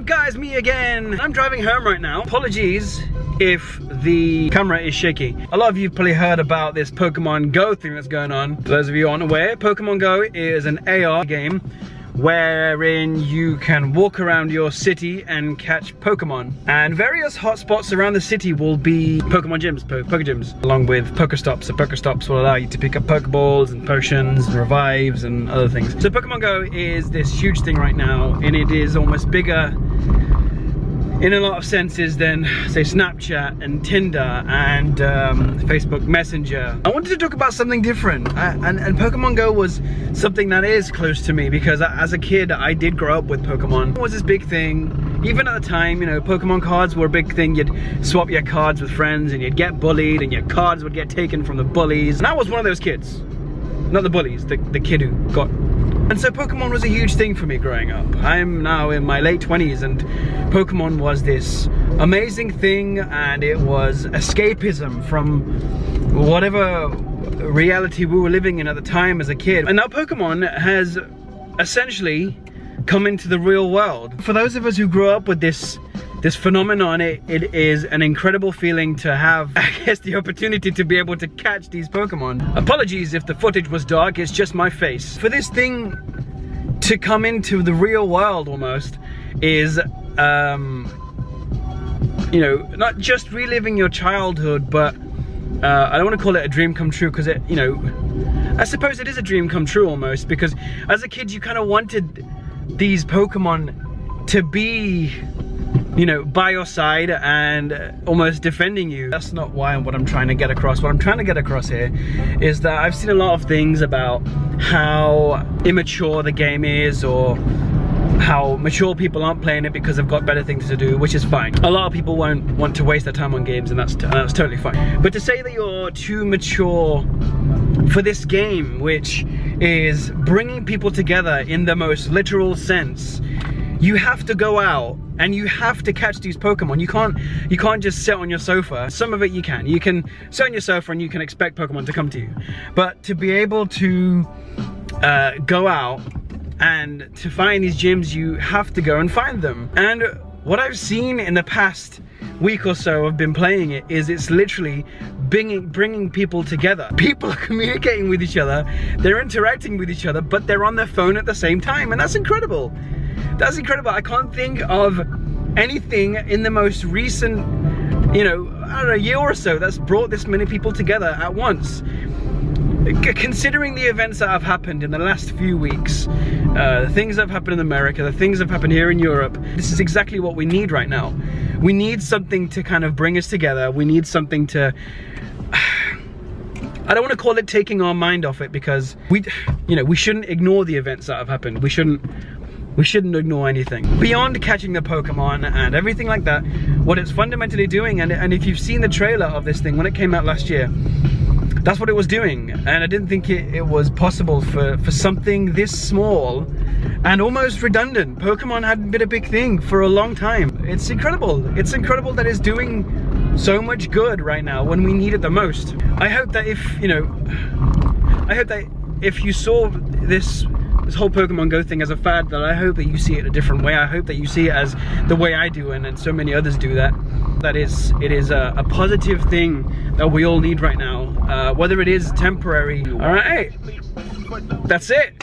up guys, me again. I'm driving home right now. Apologies if the camera is shaky. A lot of you probably heard about this Pokemon Go thing that's going on. For those of you unaware, Pokemon Go is an AR game wherein you can walk around your city and catch Pokemon. And various hotspots around the city will be Pokemon gyms, Pokegyms, along with Pokestops. So Pokestops will allow you to pick up Pokeballs and potions and revives and other things. So Pokemon Go is this huge thing right now, and it is almost bigger in a lot of senses than, say, Snapchat and Tinder and Facebook Messenger. I wanted to talk about something different, and Pokemon Go was something that is close to me because as a kid I did grow up with Pokemon. It was this big thing. Even at the time, you know, Pokemon cards were a big thing. You'd swap your cards with friends and you'd get bullied and your cards would get taken from the bullies. And I was one of those kids. Not the bullies, the kid who got... And so Pokemon was a huge thing for me growing up. I'm now in my late 20s and Pokemon was this amazing thing, and it was escapism from whatever reality we were living in at the time as a kid. And now Pokemon has essentially come into the real world. For those of us who grew up with this phenomenon, it is an incredible feeling to have, I guess, the opportunity to be able to catch these Pokemon. Apologies if the footage was dark, it's just my face. For this thing to come into the real world almost is, you know, not just reliving your childhood, but I don't want to call it a dream come true because it, you know, I suppose it is a dream come true almost, because as a kid you kind of wanted these Pokemon to be, you know, by your side and almost defending you. That's not what I'm trying to get across. What I'm trying to get across here is that I've seen a lot of things about how immature the game is, or how mature people aren't playing it because they've got better things to do, which is fine. A lot of people won't want to waste their time on games, and that's totally fine. But to say that you're too mature for this game, which is bringing people together in the most literal sense, you have to go out and you have to catch these Pokemon. You can't just sit on your sofa. Some of it you can. You can sit on your sofa and you can expect Pokemon to come to you. But to be able to go out and to find these gyms, you have to go and find them. And what I've seen in the past week or so of been playing it is it's literally bringing people together. People are communicating with each other, they're interacting with each other, but they're on their phone at the same time, and that's incredible. That's incredible. I can't think of anything in the most recent, you know, I don't know, year or so that's brought this many people together at once. Considering the events that have happened in the last few weeks, the things that have happened in America, the things that have happened here in Europe, this is exactly what we need right now. We need something to kind of bring us together. We need something to... I don't want to call it taking our mind off it, because we shouldn't ignore the events that have happened. We shouldn't ignore anything. Beyond catching the Pokemon and everything like that, what it's fundamentally doing, and if you've seen the trailer of this thing when it came out last year, that's what it was doing. And I didn't think it was possible for something this small and almost redundant. Pokemon hadn't been a big thing for a long time. It's incredible. It's incredible that it's doing so much good right now when we need it the most. I hope that if you saw this whole Pokemon Go thing as a fad, that I hope that you see it a different way. I hope that you see it as the way I do, and so many others do that. It is a positive thing that we all need right now, whether it is temporary. All right, that's it.